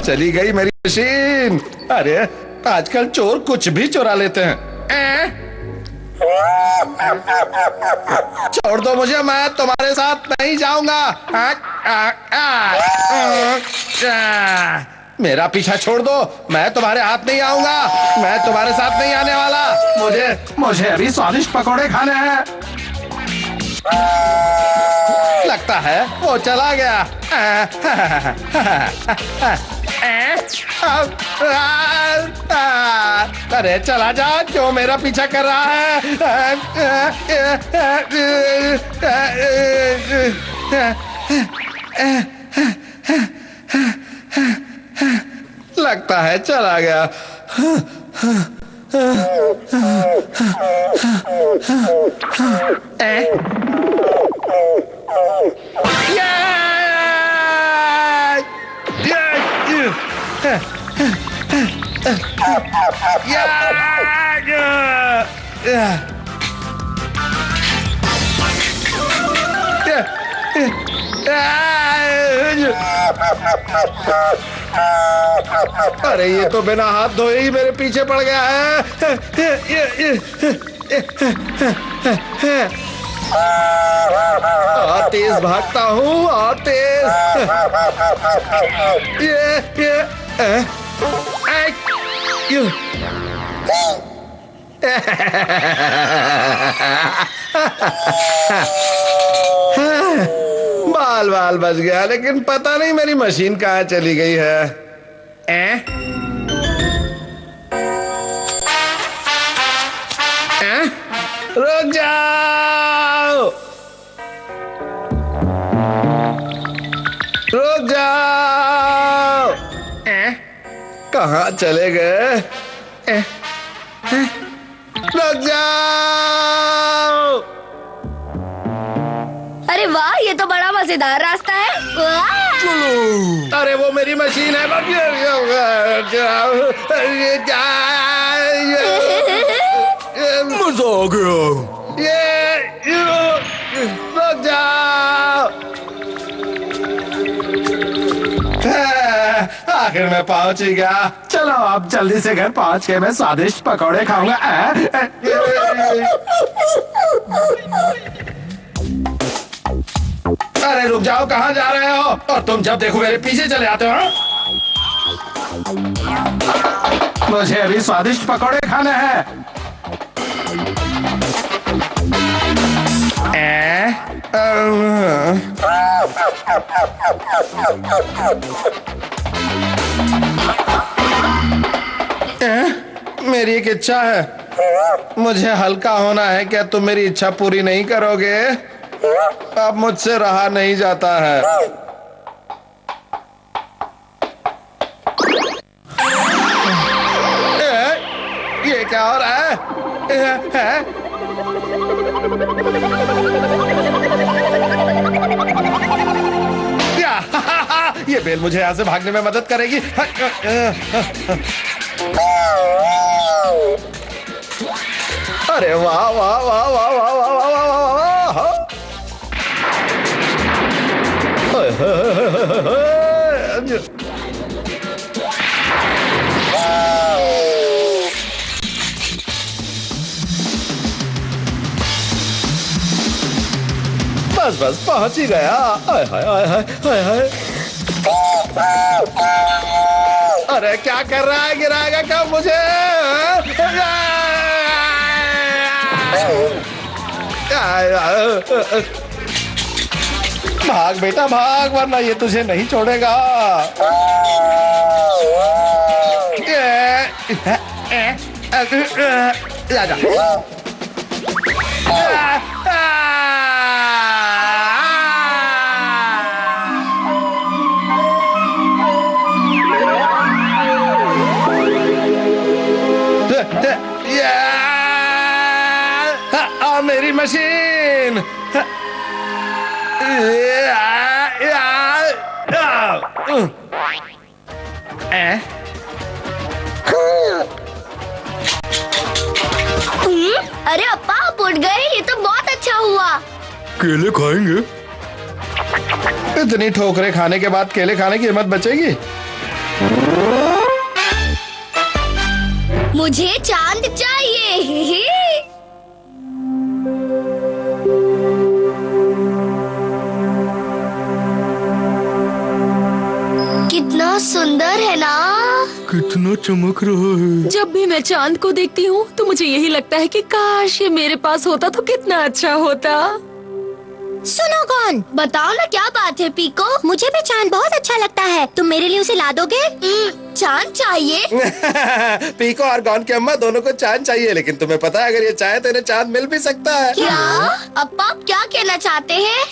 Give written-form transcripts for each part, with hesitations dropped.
चली गई मेरी मशीन। अरे आजकल चोर कुछ भी चुरा लेते हैं। छोड़ दो मुझे, मैं तुम्हारे साथ नहीं जाऊंगा। मेरा पीछा छोड़ दो, मैं तुम्हारे हाथ नहीं आऊंगा। मैं तुम्हारे साथ नहीं आने वाला। मुझे अभी स्वादिष्ट पकौड़े खाने हैं। लगता है वो चला गया। अरे चला जा, क्यों मेरा पीछा कर रहा है? लगता है चला गया। अरे ये तो बिना हाथ धोए ही मेरे पीछे पड़ गया है। और तेज भागता हूँ, और तेज। बाल बाल बच गया, लेकिन पता नहीं मेरी मशीन कहाँ चली गई है। रुक जाओ, रुक जाओ। कहाँ चले गए? रुक जाओ। अरे वाह, ये तो बड़ा मजेदार रास्ता है। अरे वो मेरी मशीन है। मजा आ गया। रुक जाओ। आखिर मैं पहुंच ही गया। चलो अब जल्दी से घर पहुंच के मैं स्वादिष्ट पकौड़े खाऊंगा। अरे रुक जाओ, कहाँ जा रहे हो? और तुम जब देखो मेरे पीछे चले आते हो। मुझे अभी स्वादिष्ट पकौड़े खाने हैं। मेरी एक इच्छा है, मुझे हल्का होना है। क्या तुम मेरी इच्छा पूरी नहीं करोगे? अब मुझसे रहा नहीं जाता है। ये क्या हो रहा है? ये बेल मुझे यहाँ से भागने में मदद करेगी। अरे वाह वाह वाह वाह वाह वाह वाह वाह वाह वाह। बस बस पहुंच ही गया। हाय हाय हाय हाय हाय। अरे क्या कर रहा है? गिराएगा कब मुझे? भाग बेटा भाग, वरना ये तुझे नहीं छोड़ेगा। मेरी मशीन। अरे अप्पा, आप उठ गए, ये तो बहुत अच्छा हुआ। केले खाएंगे? इतनी ठोकरें खाने के बाद केले खाने की हिम्मत बचेगी? मुझे चांद चाहिए। कितना सुंदर है ना। कितना चमक रहा है। जब भी मैं चांद को देखती हूँ तो मुझे यही लगता है कि काश ये मेरे पास होता तो कितना अच्छा होता। सुनो कौन, बताओ ना क्या बात है पीको। मुझे भी चांद बहुत अच्छा लगता है। तुम मेरे लिए उसे ला दोगे? चांद चाहिए? पीको और गॉन की अम्मा दोनों को चांद चाहिए, लेकिन तुम्हें पता है अगर ये चाहे तो इन्हें चांद मिल भी सकता है। क्या? अप्पा आप क्या कहना चाहते हैं?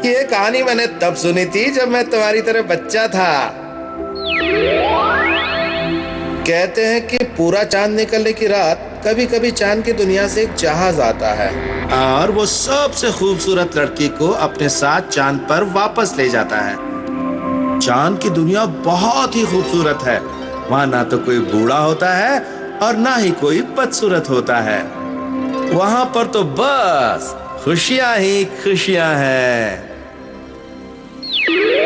ये कहानी मैंने तब सुनी थी जब मैं तुम्हारी तरह बच्चा था। कहते हैं कि पूरा चांद निकलने की रात कभी कभी चांद की दुनिया से एक जहाज आता है और वो सबसे खूबसूरत लड़की को अपने साथ चांद पर वापस ले जाता है। चांद की दुनिया बहुत ही खूबसूरत है। वहाँ ना तो कोई बूढ़ा होता है और ना ही कोई बदसूरत होता है। वहाँ पर तो बस खुशियाँ ही खुशियाँ हैं।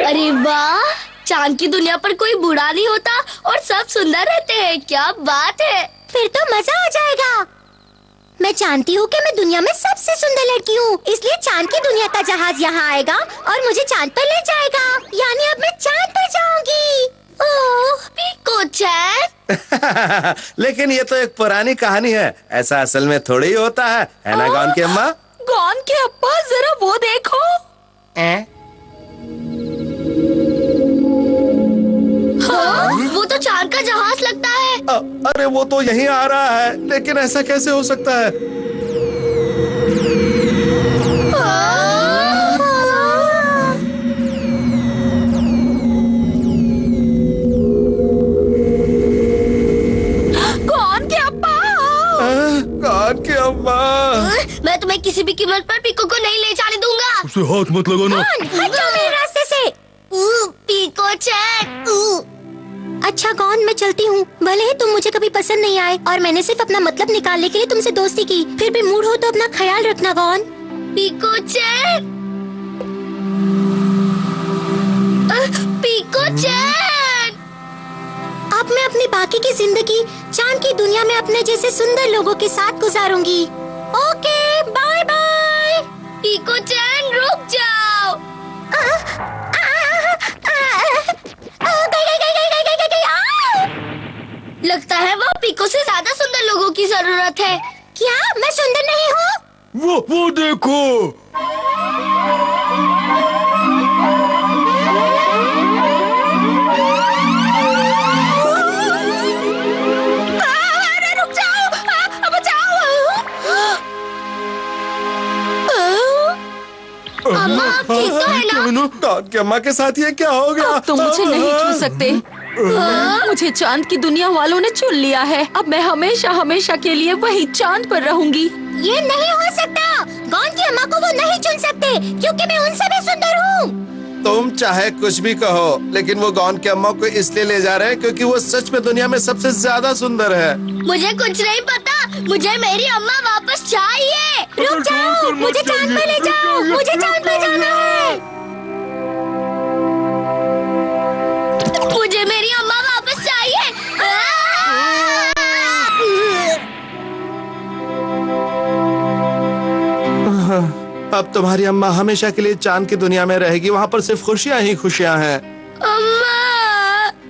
अरे वाह, चांद की दुनिया पर कोई बूढ़ा नहीं होता और सब सुंदर रहते हैं। क्या बात है। फिर तो मजा आ जाएगा। मैं जानती हूँ कि मैं दुनिया में सबसे सुंदर लड़की हूँ, इसलिए चांद की दुनिया का जहाज यहाँ आएगा और मुझे चांद पर ले जाएगा। यानी अब मैं चांद पर जाऊंगी। ओह पीको चैन। लेकिन ये तो एक पुरानी कहानी है, ऐसा असल में थोड़ी ही होता है ना गॉन की अम्मा? गॉन के अप्पा जरा वो देखो। हाँ, वो तो चांद का जहाज लगता है। अरे वो तो यहीं आ रहा है, लेकिन ऐसा कैसे हो सकता है? गॉन के अप्पा। गॉन की अम्मा। मैं तुम्हें किसी भी कीमत पर पीको को नहीं ले जाने दूंगा। उसे हाथ मत लगाना। हट जाओ मेरे रास्ते से। पीको चैन। अच्छा कौन, मैं चलती हूँ। भले ही तुम मुझे कभी पसंद नहीं आए और मैंने सिर्फ अपना मतलब निकालने के लिए तुमसे दोस्ती की, फिर भी मूड हो तो अपना ख्याल रखना कौन। पीको चैन। पीको चैन। अब मैं अपनी बाकी की जिंदगी चांद की दुनिया में अपने जैसे सुंदर लोगों के साथ गुजारूंगी। Okay bye bye. पीको चैन रुक जाओ। लगता है वहाँ पीको से ज्यादा सुंदर लोगों की जरूरत है। क्या मैं सुंदर नहीं हूँ? वो देखो। अरे रुक जाओ, बचाओ। अम्मा आप ठीक तो है ना? गॉन की अम्मा के साथ ये क्या हो गया? अब तो मुझे नहीं छू सकते। मुझे चांद की दुनिया वालों ने चुन लिया है। अब मैं हमेशा हमेशा के लिए वही चांद पर रहूंगी। ये नहीं हो सकता। गॉन की अम्मा को वो नहीं चुन सकते क्योंकि मैं उनसे भी सुंदर हूँ। तुम चाहे कुछ भी कहो, लेकिन वो गॉन की अम्मा को इसलिए ले जा रहे हैं क्योंकि वो सच में दुनिया में सबसे ज्यादा सुंदर है। मुझे कुछ नहीं पता। मुझे मेरी अम्मा वापस चाहिए। रुक जाओ, मुझे चांद पे ले जाओ। मुझे चांद पे जाना है। मुझे मेरी अम्मा वापस चाहिए। अब तुम्हारी अम्मा हमेशा के लिए चांद की दुनिया में रहेगी। वहाँ पर सिर्फ खुशियाँ ही खुशियाँ हैं। अम्मा,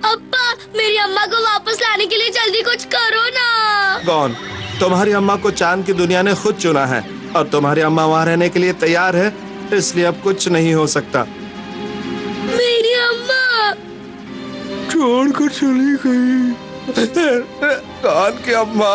अप्पा, मेरी अम्मा को वापस लाने के लिए जल्दी कुछ करो ना। गॉन, तुम्हारी अम्मा को चांद की दुनिया ने खुद चुना है और तुम्हारी अम्मा वहाँ रहने के लिए तैयार है, इसलिए अब कुछ नहीं हो सकता। मेरी अम्मा छोड़कर चली गई। गॉन की अम्मा।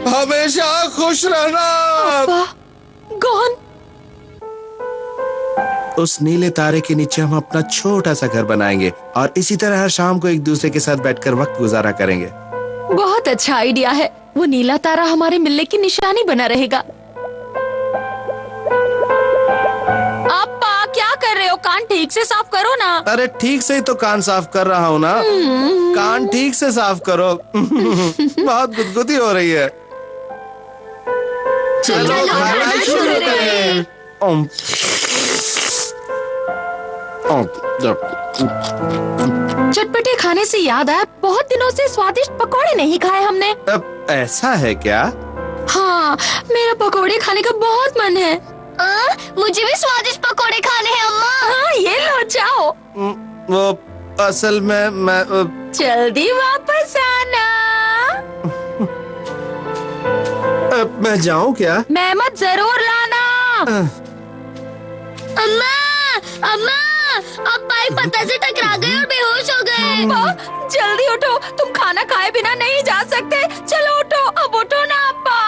हमेशा खुश रहना। गॉन। उस नीले तारे के नीचे हम अपना छोटा सा घर बनाएंगे और इसी तरह हर शाम को एक दूसरे के साथ बैठकर वक्त गुजारा करेंगे। बहुत अच्छा आइडिया है। वो नीला तारा हमारे मिलने की निशानी बना रहेगा। अप्पा क्या कर रहे हो? कान ठीक से साफ करो ना। अरे ठीक से ही तो कान साफ कर रहा हूँ ना। कान ठीक से साफ करो। बहुत गुदगुदी हो रही है। चलो खाना शुरू करें। चटपटे खाने से याद आया, बहुत दिनों से स्वादिष्ट पकौड़े नहीं खाए हमने। अब ऐसा है क्या? हाँ, मेरा पकौड़े खाने का बहुत मन है। मुझे भी स्वादिष्ट पकोड़े खाने हैं अम्मा। हाँ, ये लो जाओ। वो असल में मैं जल्दी वापस आना। मैं जाऊं क्या? मैं मत जरूर लाना। अम्मा अम्मा, अब बाइक पत्थर से टकरा गए और बेहोश हो गए। जल्दी उठो, तुम खाना खाए बिना नहीं जा सकते। चलो उठो, अब उठो ना अब्बा।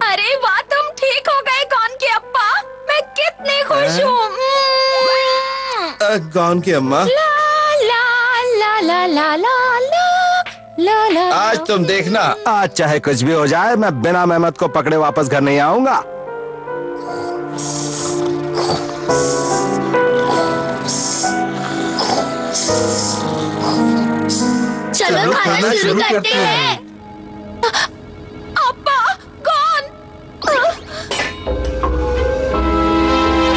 अरे वाह, तुम ठीक हो गए कौन के अब्बा। मैं कितनी खुश हूँ। कौन की अम्मा? ला ला ला ला ला ला ला ला। आज तुम देखना, आज चाहे कुछ भी हो जाए, मैं बिना मेहमत को पकड़े वापस घर नहीं आऊंगा। चलो खाना शुरू करते हैं। अब्बा कौन?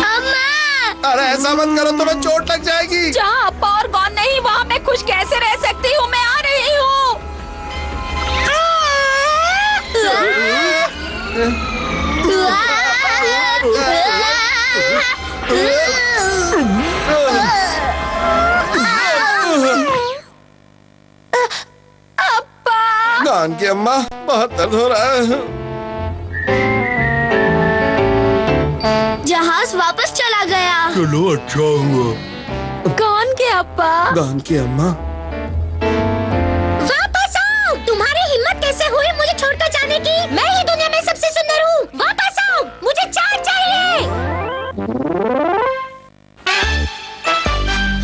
अम्मा अरे ऐसा मत करो, तुम्हें चोट लग जाएगी। जहाँ अब्बा और कौन नहीं, वहाँ मैं खुश कैसे रह सकती हूँ। मैं आ रही हूँ। कौन की अम्मा, बहुत दर्द हो रहा है। जहाज वापस चला गया। चलो अच्छा हुआ। कौन के अब्बा? कौन की अम्मा? वापस आओ। तुम्हारी हिम्मत कैसे हुई मुझे छोड़कर जाने की? मैं ही दुनिया में सबसे सुंदर हूँ। वापस आओ, मुझे चांद चाहिए।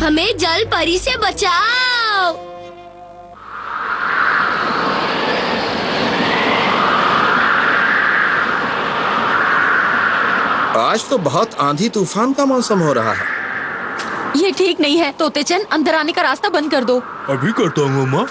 हमें जल परी से बचाओ। आज तो बहुत आंधी तूफान का मौसम हो रहा है। ये ठीक नहीं है। तोते चंद, अंदर आने का रास्ता बंद कर दो। अभी करता हूँ अम्मा।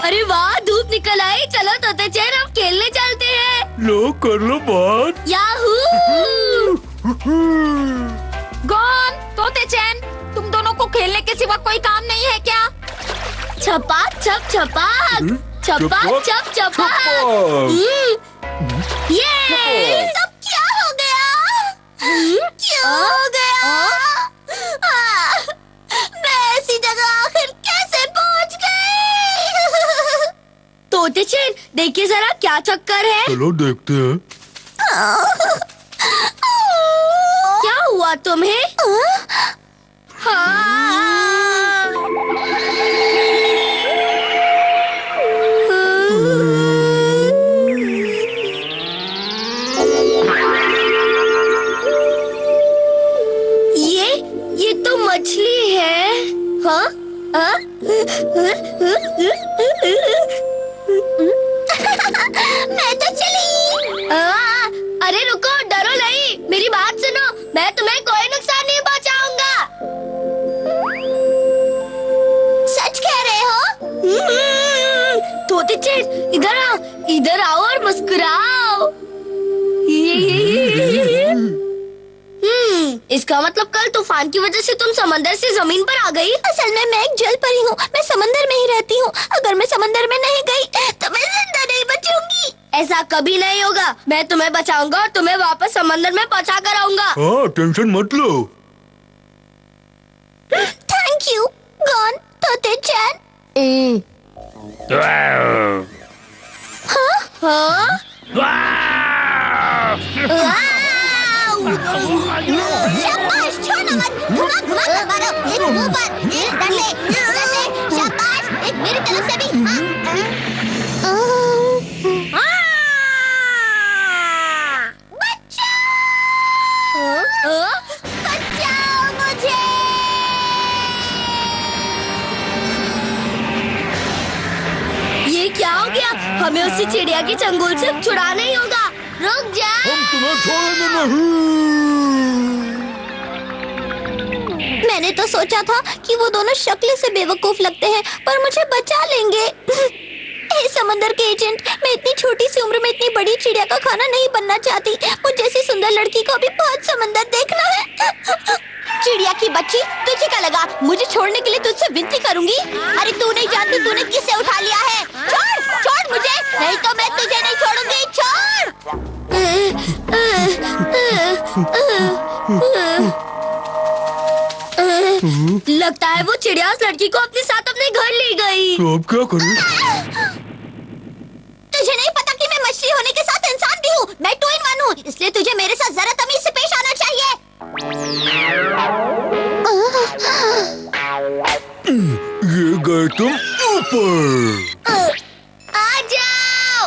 अरे वाह, धूप निकल आई। चलो तोते चैन, अब खेलने चलते हैं। लो कर लो बात। याहू! गौन, तोते चैन, तुम दोनों को खेलने के सिवा कोई काम नहीं है क्या? छपाक छप छपाक, छपाक छप छपाक। ये सब क्या हो गया? क्या हो गया? मैं ऐसी जगह आखिर कैसे पहुंच गई? तोते चैन, देखिए जरा क्या चक्कर है। चलो देखते हैं। क्या हुआ तुम्हें? ये तो मछली है। हाँ? हाँ? मैं तो चली। अरे रुको, डरो नहीं, मेरी बात सुनो। मैं तुम्हें कोई नुकसान नहीं पहुंचाऊंगा। सच कह रहे हो? तोते चैन, इधर आओ और मुस्कुराओ। इसका मतलब कल तूफान की वजह से तुम समंदर से जमीन पर आ गई। असल में मैं एक जल परी हूँ। मैं समंदर में ही रहती हूँ। अगर मैं समंदर में नहीं गई तो मैं जिंदा नहीं बचूंगी। ऐसा कभी नहीं होगा। मैं तुम्हें बचाऊंगा और तुम्हें वापस समंदर में पहुंचा कर आऊंगा। हाँ, टेंशन मत लो। थैंक यू गॉन तोते चैन। हाँ? शाबाश, छोड़ो मत, घुमा घुमा कर मारो, एक ऊपर, एक इधर से, शाबाश, एक मेरी तरफ से भी, बचाओ मुझे। ये क्या हो गया? हमें उसी चिड़िया के चंगुल से छुड़ाना ही होगा। रुक जा। हम तुम्हें छोड़ेंगे नहीं। मैंने तो सोचा था कि वो दोनों शक्ल से बेवकूफ लगते हैं, पर मुझे बचा लेंगे। हे समंदर के एजेंट, मैं इतनी छोटी सी उम्र में इतनी बड़ी चिड़िया का खाना नहीं बनना चाहती। मुझ जैसी सुंदर लड़की को भी बहुत समंदर देखना है। चिड़िया की बच्ची, तुझे क्या लगा मुझे छोड़ने के लिए तुझसे विनती करूंगी? अरे तू नहीं जानती तूने किसे उठा लिया है। छोड़, छोड़ मुझे, नहीं तो मैं तुझे नहीं छोड़ूंगी। छोड़। लगता है वो चिड़िया उस लड़की को अपने साथ अपने घर ले गई। तो अब क्या करें? तुझे नहीं पता कि मैं मछली होने के साथ इंसान भी हूँ। मैं टू इन वन हूँ, इसलिए तुझे मेरे साथ जरा तमीज से पेश आना चाहिए। ये गए तुम ऊपर। आ जाओ।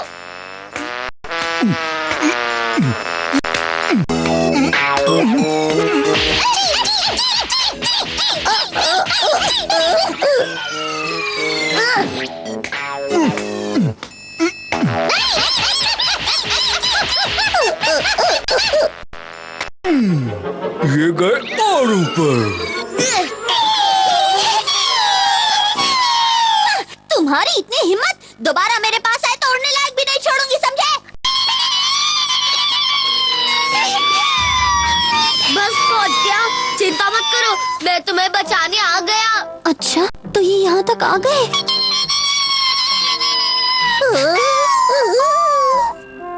ये गए और ऊपर। तुम्हारी इतनी हिम्मत, दोबारा मेरे पास आए तो उड़ने लायक भी नहीं छोड़ूंगी, समझे? बस पहुंच गया, चिंता मत करो, मैं तुम्हें बचाने आ गया। अच्छा, तो ये यहाँ तक आ गए।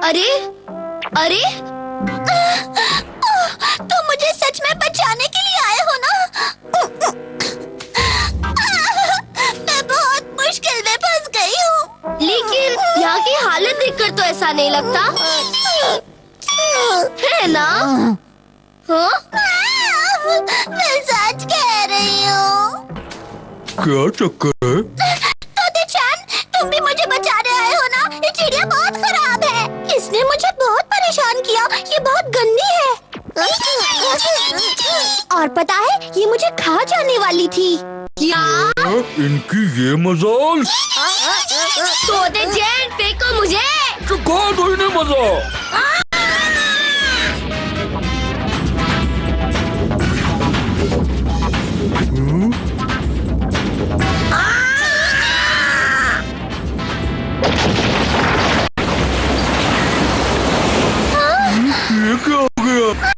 अरे अरे, तुम मुझे सच में बचाने के लिए आए हो ना? मैं बहुत मुश्किल में फंस गई हूँ। लेकिन यहाँ की हालत देखकर तो ऐसा नहीं लगता है ना? हाँ? मैं सच कह रही हूँ। क्या चक्कर है? तोते-चान, तुम भी मुझे बचाने आए हो ना? ये चिड़िया बहुत खराब है, इसने मुझे बहुत परेशान किया। ये बहुत गंदी है और पता है ये मुझे खा जाने वाली थी। क्या? इनकी ये मजाल। तोते-चान, फेंको मुझे। चुका दो इन्हें मजा। ये क्या हो गया?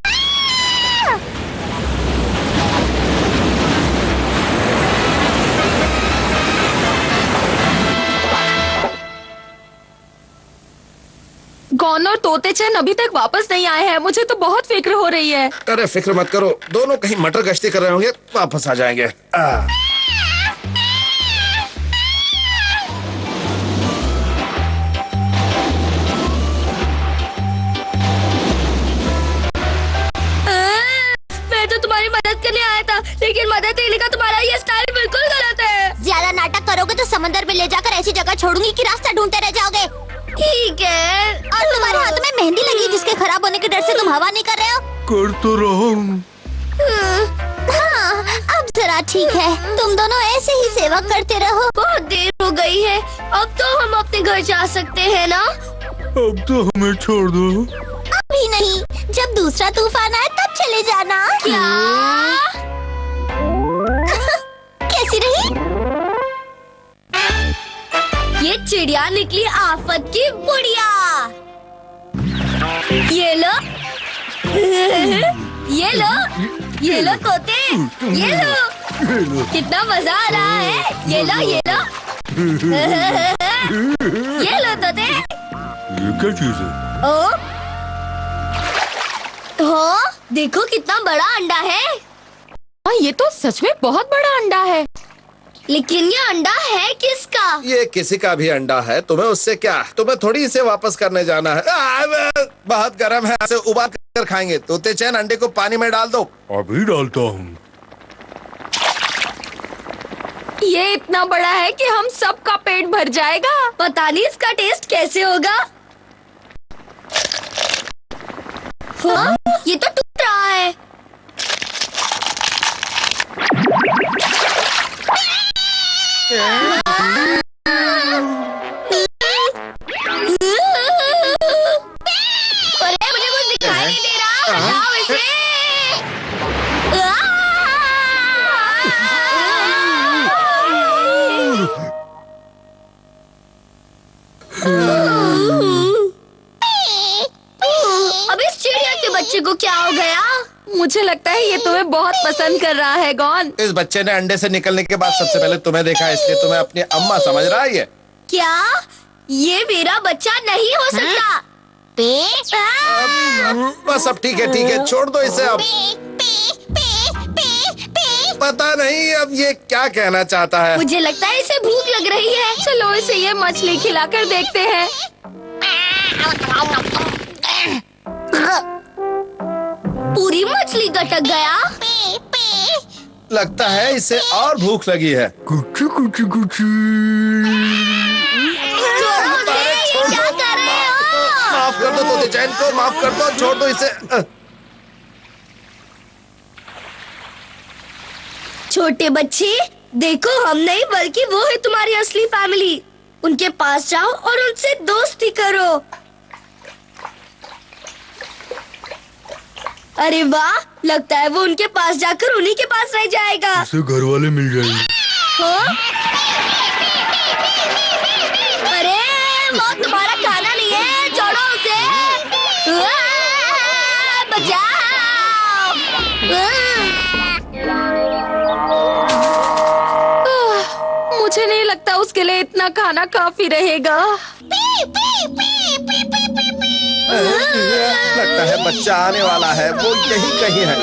गौन और तोते-चान अभी तक वापस नहीं आए हैं। मुझे तो बहुत फिक्र हो रही है। अरे फिक्र मत करो, दोनों कहीं मटर गश्ती कर रहे होंगे, वापस आ जाएंगे। मैं तो तुम्हारी मदद करने आया था, लेकिन मदद लेने का तुम्हारा ये स्टाइल बिल्कुल गलत है। ज्यादा नाटक करोगे तो समंदर में ले जाकर ऐसी जगह छोड़ूंगी कि रास्ता ढूंढते रह जाओगे। ठीक है। और तुम्हारे हाथ में मेहंदी लगी, जिसके खराब होने के डर से तुम हवा नहीं कर रहे हो। कर तो रहा हूँ। हाँ, अब जरा ठीक है, तुम दोनों ऐसे ही सेवा करते रहो। बहुत देर हो गई है, अब तो हम अपने घर जा सकते हैं ना? अब तो हमें छोड़ दो। अभी नहीं, जब दूसरा तूफान आए तब चले जाना। क्या? कैसी रही? ये चिड़िया निकली आफत की बुढ़िया। ये लो ये लो, ये लो तोते, ये लो। कितना मजा आ रहा है। ये लो ये लो। ये लो तोते। ये क्या चीज है? ओ हो, देखो कितना बड़ा अंडा है। हाँ, ये तो सच में बहुत बड़ा अंडा है। लेकिन ये अंडा है किसका? ये किसी का भी अंडा है, तुम्हें उससे क्या? तुम्हें थोड़ी इसे वापस करने जाना है। बहुत गर्म है, इसे उबाल कर खाएंगे। तोते चैन अंडे को पानी में डाल दो। अभी डालता हूँ। ये इतना बड़ा है कि हम सबका पेट भर जाएगा। पता नहीं इसका टेस्ट कैसे होगा। हाँ, ये तो टूट रहा है। अरे मुझे कुछ दिखाई नहीं दे रहा, हटाओ इसे। अब इस चिड़िया के बच्चे को क्या हो गया? मुझे लगता है ये तुम्हें बहुत पसंद कर रहा है गॉन। इस बच्चे ने अंडे से निकलने के बाद सबसे पहले तुम्हें देखा, इसलिए तुम्हें अपनी अम्मा समझ रहा है। क्या ये मेरा बच्चा नहीं हो सकता? बस अब ठीक है, छोड़ दो इसे अब। पता नहीं अब ये क्या कहना चाहता है। मुझे लगता है इसे भूख लग रही है। चलो इसे ये मछली खिलाकर देखते हैं। पूरी मछली गटक गया। लगता है इसे और भूख लगी है। कुची कुची कुची। छोड़ो उसे, ये क्या कर रहे हो? माफ कर दो तोते चैन को, माफ कर दो, छोड़ दो इसे। छोटे बच्चे, देखो हम नहीं बल्कि वो है तुम्हारी असली फैमिली। उनके पास जाओ और उनसे दोस्ती करो। अरे वाह, लगता है वो उनके पास जाकर उन्हीं के पास रह जाएगा। इसे घर वाले मिल जाएंगे। हाँ? अरे वो तुम्हारा खाना नहीं है, छोड़ो उसे। बचाओ। मुझे नहीं लगता उसके लिए इतना खाना काफी रहेगा। लगता है बच्चा आने वाला है, वो यही कहीं है।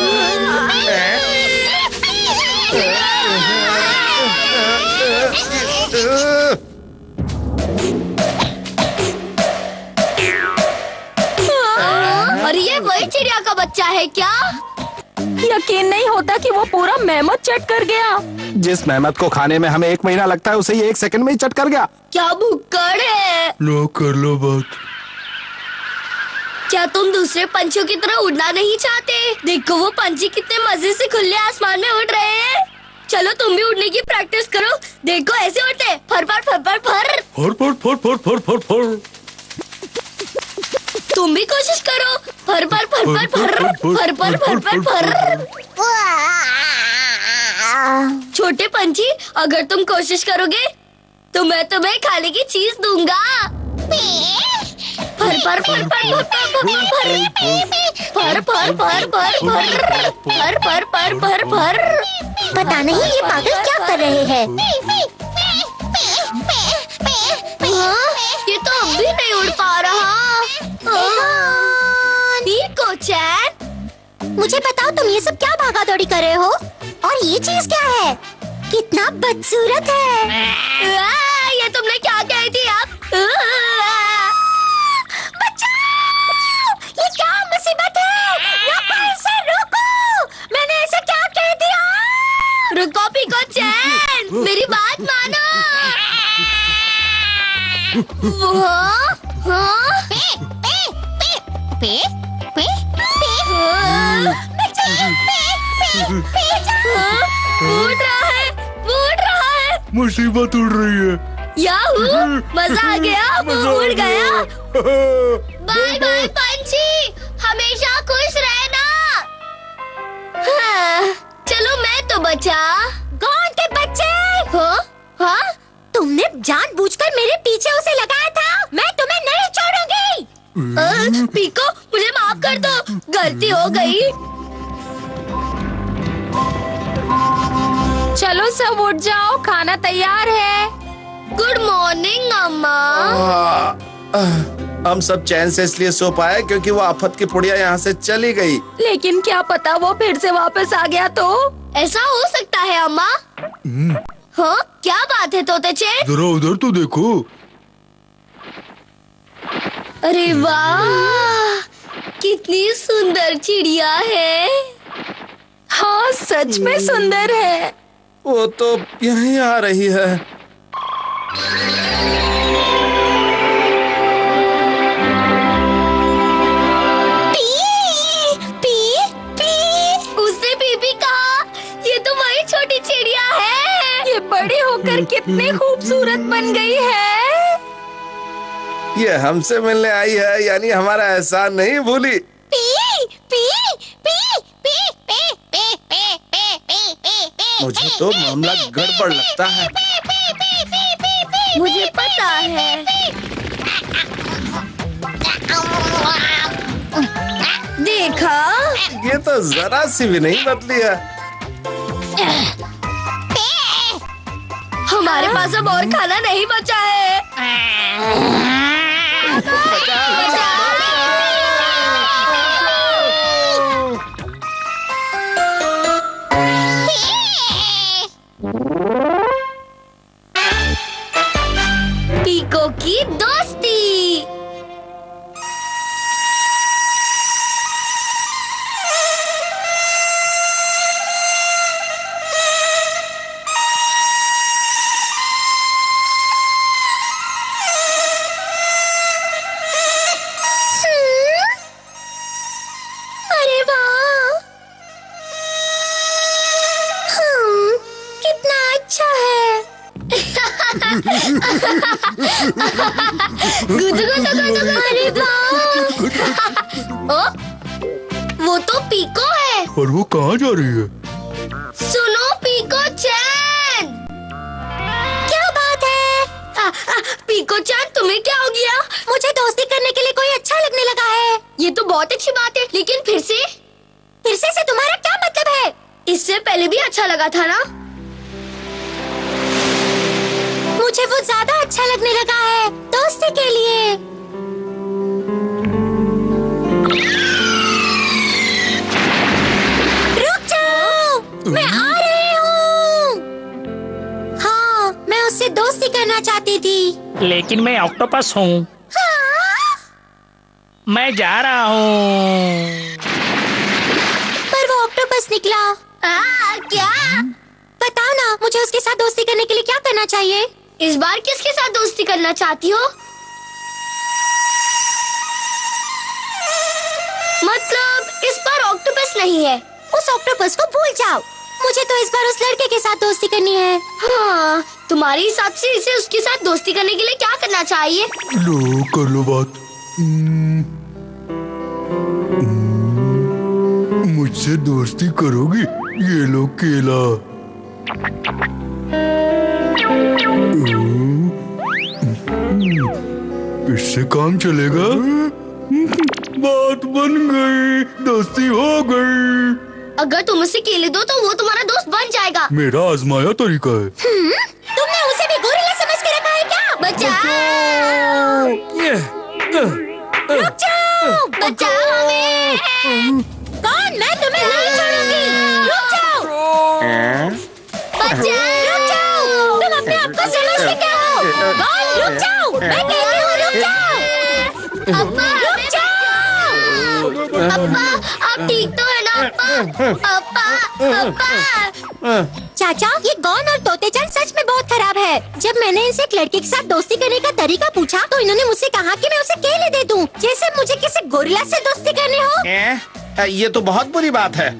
और ये वही चिड़िया का बच्चा है क्या? यकीन नहीं होता कि वो पूरा मेहमत चट कर गया। जिस मेहनत को खाने में हमें 1 महीना लगता है, उसे ये 1 सेकंड में ही चट कर गया। क्या भुक्कड़ है? लो कर लो बात। क्या तुम दूसरे पंछियों की तरह उड़ना नहीं चाहते? देखो वो पंछी कितने मजे से खुले आसमान में उड़ रहे हैं। चलो तुम भी उड़ने की प्रैक्टिस करो। देखो ऐसे उड़ते, फर फर फर फर फर फर फर फर फर फर फर फर। तुम भी कोशिश करो। फर फर फर फर फर फर फर फर फर। छोटे पंछी, अगर तुम कोशिश करोगे तो मैं तुम्हें खाने की चीज दूंगा। फर फर फर फर फर फर फर फर फर फर फर फर फर। पता नहीं ये पागल क्या कर रहे हैं। ये तो अब भी नहीं उड़ पा रहा। नीको चैन, मुझे बताओ तुम ये सब क्या भागा दौड़ी कर रहे हो? और ये चीज क्या है? कितना बदसूरत है। ये तुमने क्या कही थी अब? बचाओ! ये क्या मुसीबत है? रोको इसे, रोको! मैंने ऐसा क्या कह दिया? रुको पीको चैन, मेरी बात मानो। उड़ रहा है। मुसीबत उड़ रही है। याहू, मजा आ गया, वो उड़ गया। बाय बाय पंछी, हमेशा खुश रहना। हाँ, चलो मैं तो बचा। कौन के बच्चे? हाँ? तुमने जानबूझकर मेरे पीछे उसे लगाया था। मैं तुम्हें नहीं छोड़ूंगी। पीको, मुझे माफ कर दो, गलती हो गई। चलो सब उठ जाओ, खाना तैयार है। गुड मॉर्निंग अम्मा। हम सब चैन से इसलिए सो पाए क्योंकि वो आफत की पुड़िया यहाँ से चली गई। लेकिन क्या पता वो फिर से वापस आ गया तो। ऐसा हो सकता है अम्मा। हाँ, क्या बात है तोते चैन? जरा उधर तो देखो। अरे वाह, कितनी सुंदर चिड़िया है। हाँ, सच में सुंदर है। वो तो यहीं आ रही है। उसने पी कहा। ये तो वही छोटी चिड़िया है। ये बड़ी होकर कितनी खूबसूरत बन गई है। ये हमसे मिलने आई है, यानी हमारा एहसान नहीं भूली। मुझे तो मामला गड़बड़ लगता है। मुझे पता है। देखा? ये तो जरा सी भी नहीं बदली है। हमारे पास अब और खाना नहीं बचा है। पीको की दोस्ती। अरे वाह, कितना अच्छा है। गुदु गुदु गुदु। अरे वाह। वो तो पीको है। और वो कहाँ जा रही है? सुनो पीको चैन। क्या बात है? पीको चैन, तुम्हें क्या हो गया? मुझे दोस्ती करने के लिए कोई अच्छा लगने लगा है। ये तो बहुत अच्छी बात है, लेकिन फिर से तुम्हारा क्या मतलब है? इससे पहले भी अच्छा लगा था ना? मुझे वो ज्यादा अच्छा लगने लगा है दोस्ती के लिए। रुक जाओ, मैं आ रही हूँ। हाँ, मैं उससे दोस्ती करना चाहती थी। लेकिन मैं ऑक्टोपस हूँ। हाँ? मैं जा रहा हूँ। पर वो ऑक्टोपस निकला। क्या? बताओ ना, मुझे उसके साथ दोस्ती करने के लिए क्या करना चाहिए? इस बार किसके साथ दोस्ती करना चाहती हो? मतलब इस बार ऑक्टोपस नहीं है। उस ऑक्टोपस को भूल जाओ। मुझे तो इस बार उस लड़के के साथ दोस्ती करनी है। हाँ, तुम्हारे हिसाब से इसे उसके साथ दोस्ती करने के लिए क्या करना चाहिए? लो कर लो बात। मुझसे दोस्ती करोगी? ये लो केला। इससे काम चलेगा। बात बन गई, दोस्ती हो गई। अगर तुम उसे केले दो तो वो तुम्हारा दोस्त बन जाएगा। मेरा आजमाया तरीका है। तुमने उसे भी गोरिल्ला समझ के रखा है क्या? बचाओ! रुक जाओ! बचाओ हमें! कौन? मैं तुम्हें नहीं छोड़ूंगी। रुक जाओ! बचाओ! रुक जाओ! तुम अपने आप को समझते क्या हो? कौन? रुक जाओ! मैं कहती हूँ रुक जाओ! अब्बा, रुक जाओ! अब्बा, आप ठीक तो है ना अब्बा? अब्बा! चाचा, ये गौन और तोतेचन सच में बहुत खराब है। जब मैंने इनसे एक लड़के के साथ दोस्ती करने का तरीका पूछा तो इन्होंने मुझसे कहा कि मैं उसे केले दे दूं, जैसे मुझे किसी गोरिल्ला से दोस्ती करनी हो। ये तो बहुत बुरी बात है।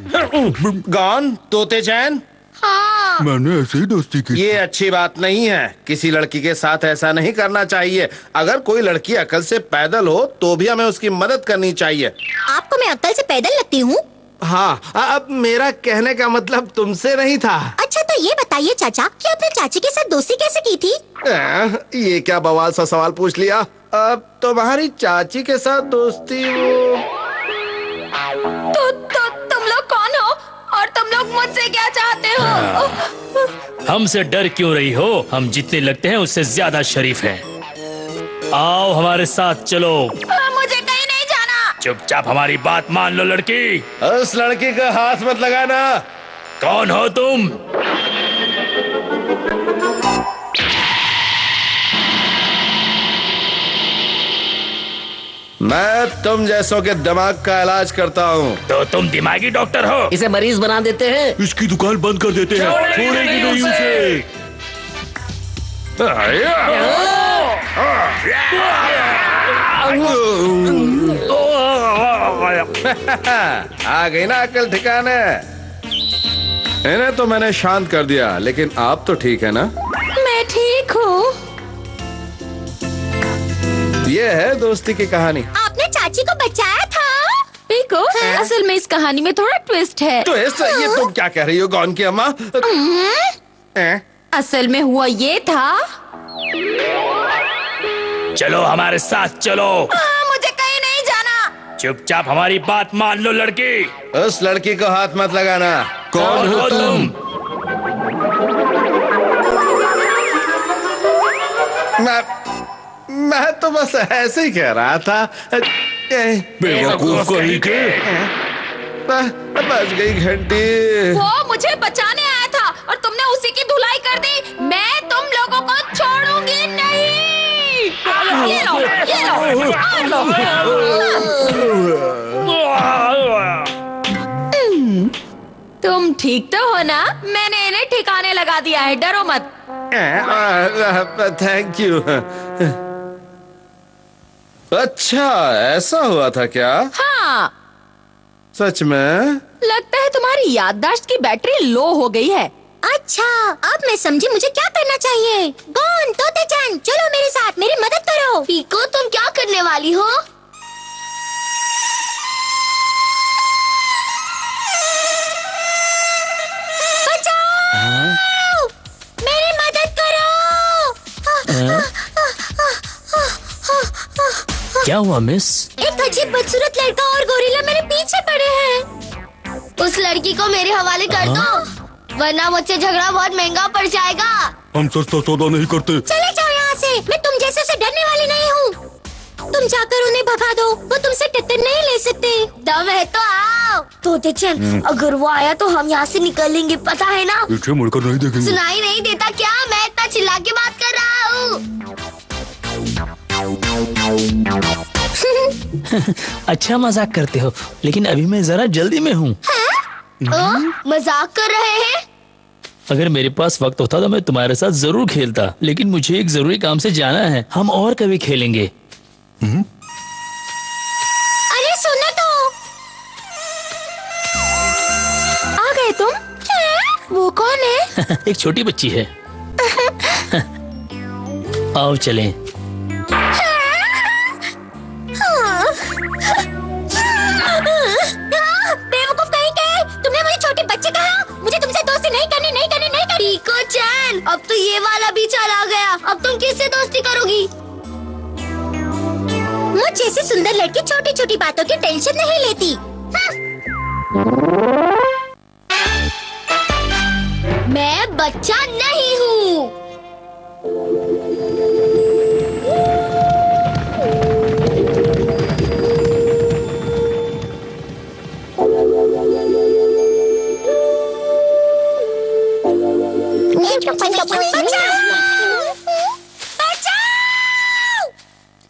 गौन, तोते चैन, हाँ। मैंने ऐसे ही दोस्ती की। ये अच्छी बात नहीं है। किसी लड़की के साथ ऐसा नहीं करना चाहिए। अगर कोई लड़की अकल से पैदल हो तो भी हमें उसकी मदद करनी चाहिए। आपको मैं अक्ल से पैदल लगती हूँ? हाँ, अब मेरा कहने का मतलब तुमसे नहीं था। अच्छा, तो ये बताइए चाचा कि आपने चाची के साथ दोस्ती कैसे की थी? ये क्या बवाल सा सवाल पूछ लिया। अब तुम्हारी चाची के साथ दोस्ती वो तो तुम लोग कौन हो और तुम लोग मुझसे क्या चाहते हो? हमसे डर क्यों रही हो? हम जितने लगते हैं उससे ज्यादा शरीफ हैं। आओ हमारे साथ चलो। मुझे कहीं नहीं जाना। चुपचाप हमारी बात मान लो लड़की। उस लड़की का हाथ मत लगाना। कौन हो तुम? मैं तुम जैसों के दिमाग का इलाज करता हूँ। तो तुम दिमागी डॉक्टर हो? इसे मरीज बना देते हैं। इसकी दुकान बंद कर देते हैं, छोड़ेंगे नहीं उसे। आ गई ना अकल ठिकाने। इन्हें तो मैंने शांत कर दिया, लेकिन आप तो ठीक है ना? मैं ठीक हूँ। ये है दोस्ती की कहानी। आपने चाची को बचाया था। पीको, असल में इस कहानी में थोड़ा ट्विस्ट है। तो ये तुम क्या कह रही हो गौन की अम्मा? असल में हुआ ये था। चलो हमारे साथ चलो। मुझे कहीं नहीं जाना। चुपचाप हमारी बात मान लो लड़की। उस लड़की को हाथ मत लगाना। कौन हो तुम? मैं तो बस ऐसे ही कह रहा था। बेवकूफ कहीं के। बज गई घंटी। वो मुझे बचाने आया था और तुमने उसी की धुलाई कर दी। मैं तुम लोगों को छोड़ूंगी नहीं। ये लो, ये लो, और लो। तुम ठीक तो हो ना? मैंने इन्हें ठिकाने लगा दिया है, डरो मत। Thank you. अच्छा, ऐसा हुआ था क्या? हाँ, सच में? लगता है तुम्हारी याददाश्त की बैटरी लो हो गई है। अच्छा, अब मैं समझी मुझे क्या करना चाहिए। गौन, तोते-चान, चलो मेरे साथ, मेरी मदद करो। पीको, तुम क्या करने वाली हो? बचाओ! मेरी मदद करो। क्या हुआ मिस? एक अजीब बदसूरत लड़का और गोरिल्ला मेरे पीछे पड़े हैं। उस लड़की को मेरे हवाले कर दो, वरना मुझसे झगड़ा बहुत महंगा पड़ जाएगा। हम सस्ता सौदा नहीं करते। चले जाओ यहाँ से। मैं तुम जैसे से डरने वाली नहीं हूँ। तुम जाकर उन्हें भगा दो, वो तुमसे टक्कर नहीं ले सकते। दम है तो आओ। तोते-चान, अगर वो आया तो हम यहाँ से निकलेंगे, पता है ना? पीछे मुड़कर नहीं देखेंगे। सुनाई नहीं देता क्या? मैं इतना चिल्ला के बात कर रहा हूँ। अच्छा मजाक करते हो, लेकिन अभी मैं जरा जल्दी में हूँ। मजाक कर रहे हैं? अगर मेरे पास वक्त होता तो मैं तुम्हारे साथ जरूर खेलता, लेकिन मुझे एक जरूरी काम से जाना है। हम और कभी खेलेंगे। अरे सुनो तो। आ गए तुम? वो कौन है? एक छोटी बच्ची है। आओ चलें। बेवकूफ कहीं के। तुमने मुझे छोटे बच्चे कहा। मुझे तुमसे दोस्ती नहीं करनी, नहीं करनी, नहीं करनी। पीको-चान, अब तो ये वाला भी चला गया। अब तुम किससे दोस्ती करोगी? मुझ जैसी सुंदर लड़की छोटी छोटी बातों की टेंशन नहीं लेती। मैं बच्चा नहीं हूँ।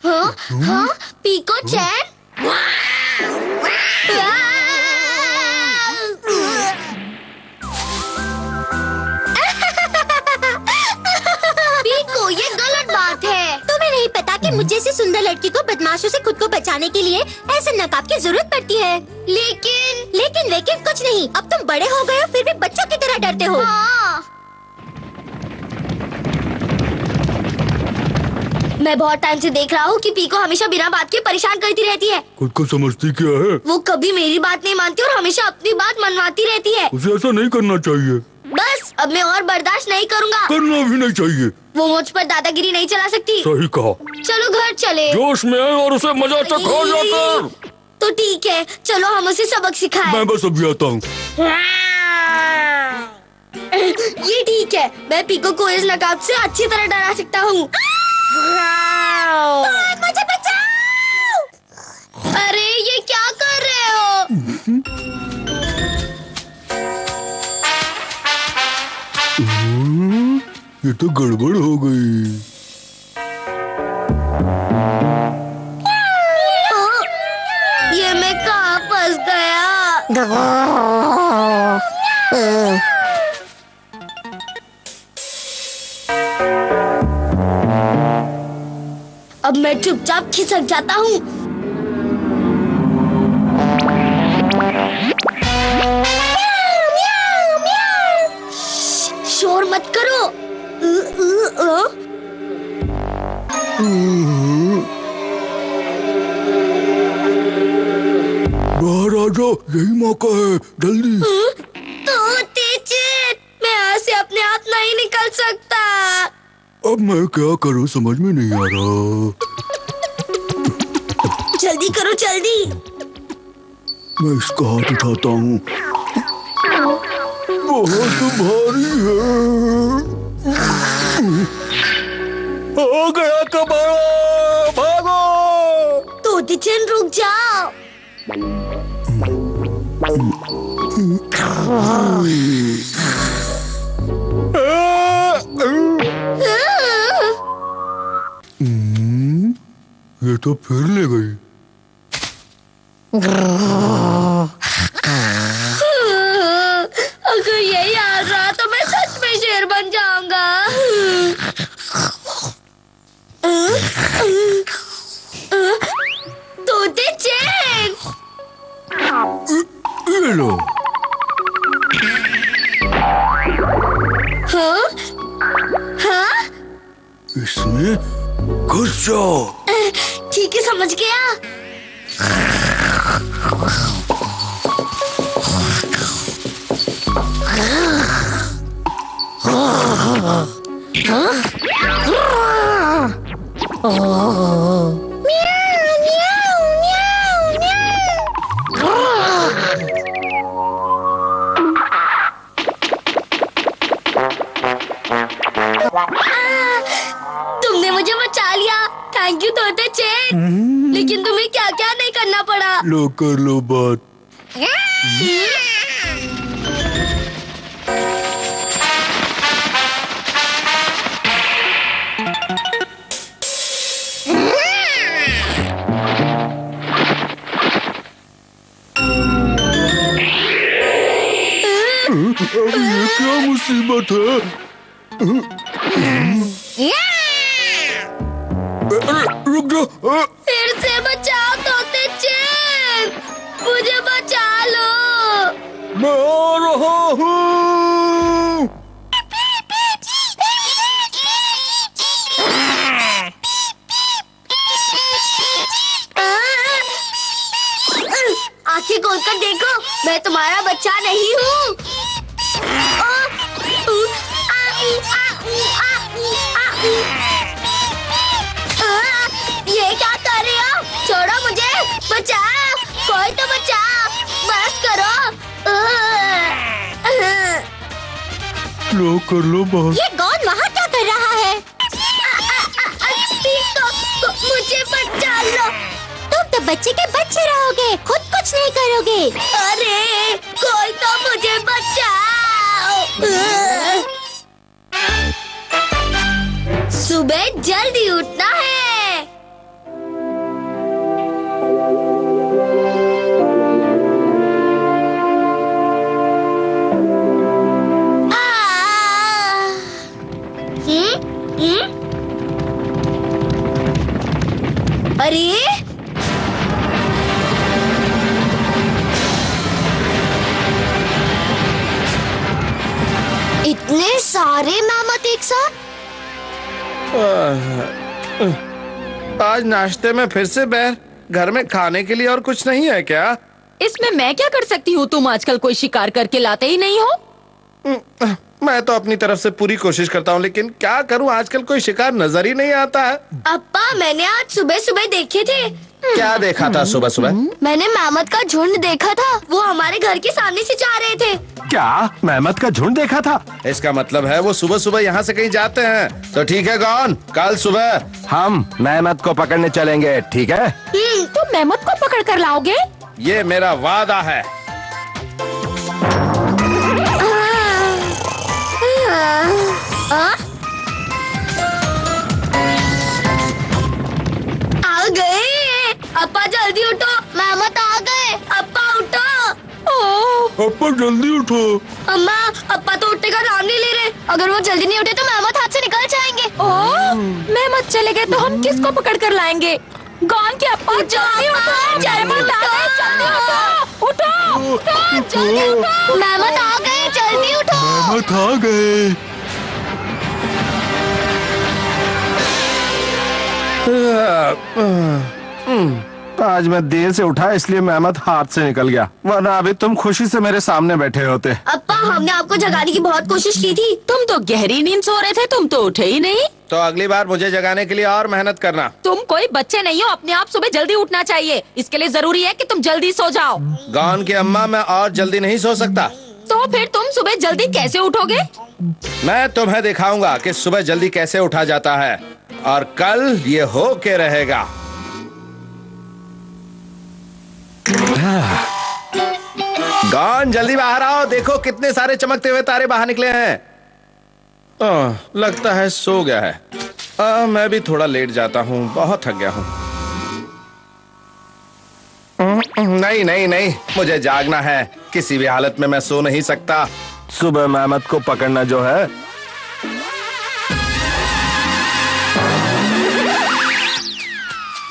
हाँ हाँ, पीको-चान। पीको, ये गलत बात है। तुम्हें नहीं पता कि मुझ जैसी सुंदर लड़की को बदमाशों से खुद को बचाने के लिए ऐसे नकाब की जरूरत पड़ती है। लेकिन कुछ नहीं। अब तुम बड़े हो गए हो, फिर भी बच्चों की तरह डरते हो। हाँ। मैं बहुत टाइम से देख रहा हूँ कि पीको हमेशा बिना बात के परेशान करती रहती है। खुद को समझती क्या है? वो कभी मेरी बात नहीं मानती और हमेशा अपनी बात मनवाती रहती है। उसे ऐसा नहीं करना चाहिए। बस अब मैं और बर्दाश्त नहीं करूँगा। करना भी नहीं चाहिए। वो मुझ पर दादागिरी नहीं चला सकती। सही कहा। चलो घर चले। जोश में आए और उसे मजा चखा जाकर। तो ठीक है, चलो हम उसे सबक सिखाएं। मैं बस अभी आता हूँ। ये ठीक है, मैं पीको को इस नकाब से अच्छी तरह डरा सकता हूँ। मुझे बचाओ! अरे ये क्या कर रहे हो? ये तो गड़बड़ हो गई। ये मैं कहाँ फंस गया? अब मैं चुपचाप खिसक जाता हूँ। शोर मत करो। बाहर आ जाओ, यही मौका है, जल्दी। मैं यहाँ से अपने आप नहीं निकल सकता। अब मैं क्या करूँ समझ में नहीं आ रहा। जल्दी करो जल्दी। मैं इसका हाथ उठाता हूँ। बहुत भारी है। हो गया कबाड़ा, भागो। तोते चैन रुक जाओ। ये तो फिर ले गई। अगर यही हाल रहा तो मैं सच में शेर बन जाऊंगा। तोते चैन, ये लो। हाँ? हाँ? इसमें घुस जाओ। ठीक है, समझ गया। तुमने मुझे बचा लिया। थैंक यू तोते चैन। लेकिन तुम्हें क्या क्या नहीं करना पड़ा। लो कर लो बात। अब ये क्या मुसीबत है? अरे रुक जाओ। फिर से बचाओ तोते चैन, मुझे बचा लो। मैं आ रहा हूँ। आंखें खोलकर देखो, मैं तुम्हारा बच्चा नहीं हूँ। ये क्या कर रही हो? छोड़ो मुझे, बचाओ, कोई तो बचाओ, बस करो। लो कर लो बात। ये कौन वहाँ क्या कर रहा है? तो मुझे बचा लो। तुम तो बच्चे के बच्चे रहोगे, खुद कुछ नहीं करोगे। अरे कोई तो मुझे बचाओ। सुबह जल्दी उठना है। अरे इतने सारे मैमथ एक साथ। आज नाश्ते में फिर से बैर। घर में खाने के लिए और कुछ नहीं है क्या? इसमें मैं क्या कर सकती हूँ? तुम आजकल कोई शिकार करके लाते ही नहीं हो। मैं तो अपनी तरफ से पूरी कोशिश करता हूँ, लेकिन क्या करूँ, आजकल कोई शिकार नजर ही नहीं आता है। अप्पा, मैंने आज सुबह सुबह देखे थे। क्या देखा था सुबह सुबह? मैंने मैमथ का झुंड देखा था। वो हमारे घर के सामने से जा रहे थे। क्या मैमथ का झुंड देखा था? इसका मतलब है वो सुबह सुबह यहाँ से कहीं जाते हैं। तो ठीक है गॉन, कल सुबह हम मैमथ को पकड़ने चलेंगे, ठीक है? तुम मैमथ को पकड़ कर लाओगे? ये मेरा वादा है। अप्पा जल्दी उठो। अम्मा, अप्पा तो उठने का नाम नहीं ले रहे। अगर वो जल्दी नहीं उठे तो मेहमत हाथ से निकल जाएंगे। ओह, मेहमत चले गए तो हम किसको पकड़ कर लाएंगे? गॉन के अप्पा जल्दी उठो, मेहमत आ गए, जल्दी उठो, उठो, उठो, जल्दी उठो। मेहमत आ गए, जल्दी उठो। मेहमत आ गए। आज मैं देर से उठा इसलिए मेहमत हाथ से निकल गया, वरना अभी तुम खुशी से मेरे सामने बैठे होते। अप्पा, हमने आपको जगाने की बहुत कोशिश की थी। तुम तो गहरी नींद सो रहे थे, तुम तो उठे ही नहीं। तो अगली बार मुझे जगाने के लिए और मेहनत करना। तुम कोई बच्चे नहीं हो, अपने आप सुबह जल्दी उठना चाहिए। इसके लिए जरूरी है कि तुम जल्दी सो जाओ। गॉन की अम्मा, मैं और जल्दी नहीं सो सकता। तो फिर तुम सुबह जल्दी कैसे उठोगे? मैं तुम्हें दिखाऊंगा कि सुबह जल्दी कैसे उठा जाता है, और कल ये हो के रहेगा। गॉन, जल्दी बाहर आओ, देखो कितने सारे चमकते हुए तारे बाहर निकले हैं। लगता है सो गया है। मैं भी थोड़ा लेट जाता हूँ, बहुत थक गया हूँ। नहीं नहीं नहीं, मुझे जागना है। किसी भी हालत में मैं सो नहीं सकता। सुबह मेहमत को पकड़ना जो है।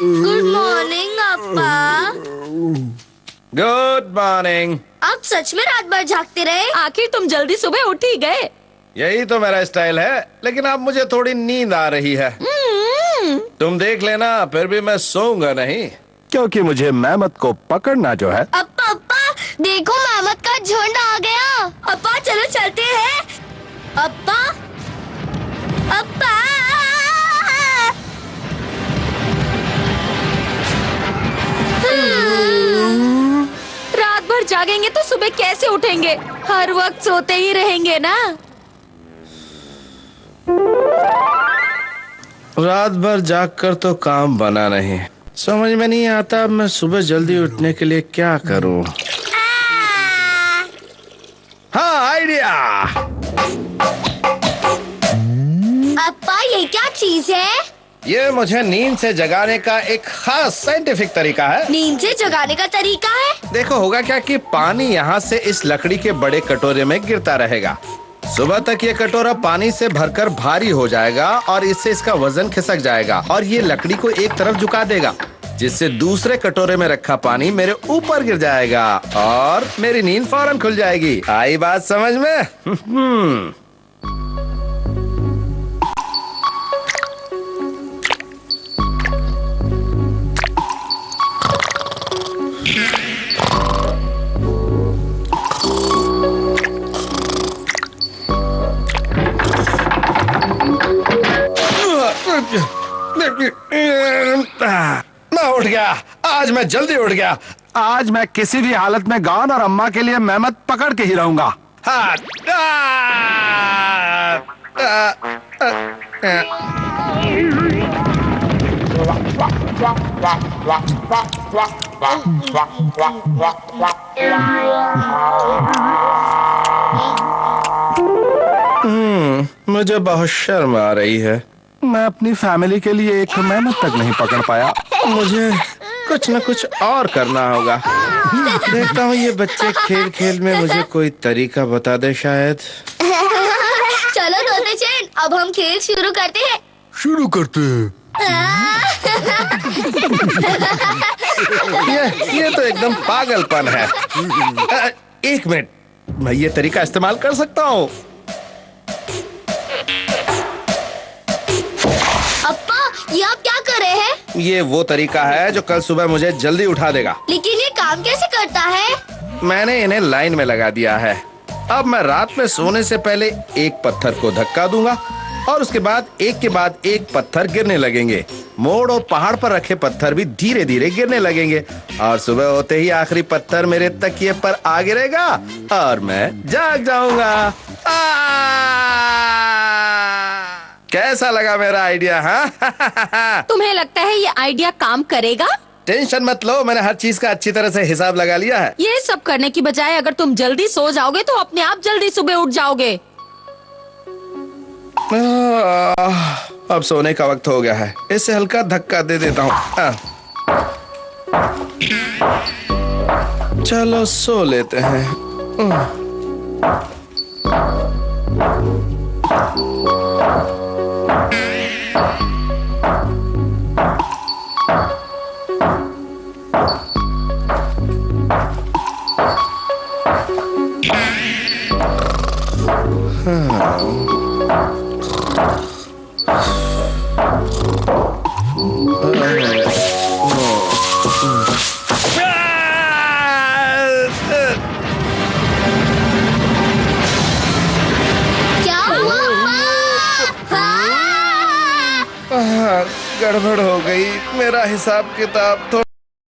गुड मॉर्निंग अप्पा। Good morning. आप सच में रात भर जागते रहे? आखिर तुम जल्दी सुबह उठ ही गए। यही तो मेरा स्टाइल है, लेकिन अब मुझे थोड़ी नींद आ रही है। तुम देख लेना, फिर भी मैं सोऊंगा नहीं। क्योंकि मुझे मेहमत को पकड़ना जो है। अप्पा, अप्पा, देखो मेहमत का झुंड आ गया। अप्पा, चलो चलते हैं। अप्पा, अप्पा। रात भर जागेंगे तो सुबह कैसे उठेंगे? हर वक्त सोते ही रहेंगे ना। रात भर जाग कर तो काम बना नहीं। समझ में नहीं आता मैं सुबह जल्दी उठने के लिए क्या करूं। हाँ, आइडिया। अप्पा, ये क्या चीज है? ये मुझे नींद से जगाने का एक खास साइंटिफिक तरीका है। नींद से जगाने का तरीका है? देखो, होगा क्या कि पानी यहाँ से इस लकड़ी के बड़े कटोरे में गिरता रहेगा। सुबह तक ये कटोरा पानी से भरकर भारी हो जाएगा और इससे इसका वजन खिसक जाएगा और ये लकड़ी को एक तरफ झुका देगा, जिससे दूसरे कटोरे में रखा पानी मेरे ऊपर गिर जाएगा और मेरी नींद फौरन खुल जाएगी। आई बात समझ में? मैं उठ गया। आज मैं जल्दी उठ गया। आज मैं किसी भी हालत में गॉन और अम्मा के लिए मेहमत पकड़ के ही रहूंगा। हाँ। मुझे बहुत शर्म आ रही है। मैं अपनी फैमिली के लिए एक मेहनत तक नहीं पकड़ पाया। मुझे कुछ न कुछ और करना होगा। देखता हूँ ये बच्चे खेल खेल में मुझे कोई तरीका बता दे शायद। चलो तोते चैन, अब हम खेल शुरू करते हैं। शुरू करते हैं। ये तो एकदम पागलपन है। एक मिनट, मैं ये तरीका इस्तेमाल कर सकता हूँ। अप्पा, ये आप क्या कर रहे हैं? ये वो तरीका है जो कल सुबह मुझे जल्दी उठा देगा। लेकिन ये काम कैसे करता है? मैंने इन्हें लाइन में लगा दिया है। अब मैं रात में सोने से पहले एक पत्थर को धक्का दूंगा और उसके बाद एक पत्थर गिरने लगेंगे। मोड़ और पहाड़ पर रखे पत्थर भी धीरे धीरे गिरने लगेंगे और सुबह होते ही आखिरी पत्थर मेरे तकिए पर आ गिरेगा और मैं जाग जाऊंगा। कैसा लगा मेरा आइडिया? हाँ। तुम्हें लगता है ये आइडिया काम करेगा? टेंशन मत लो, मैंने हर चीज का अच्छी तरह से हिसाब लगा लिया है। ये सब करने की बजाय अगर तुम जल्दी सो जाओगे तो अपने आप जल्दी सुबह उठ जाओगे। अब सोने का वक्त हो गया है, इसे हल्का धक्का दे देता हूँ। चलो सो लेते हैं। क्या हुआ? गड़बड़ हो गई। मेरा हिसाब किताब तो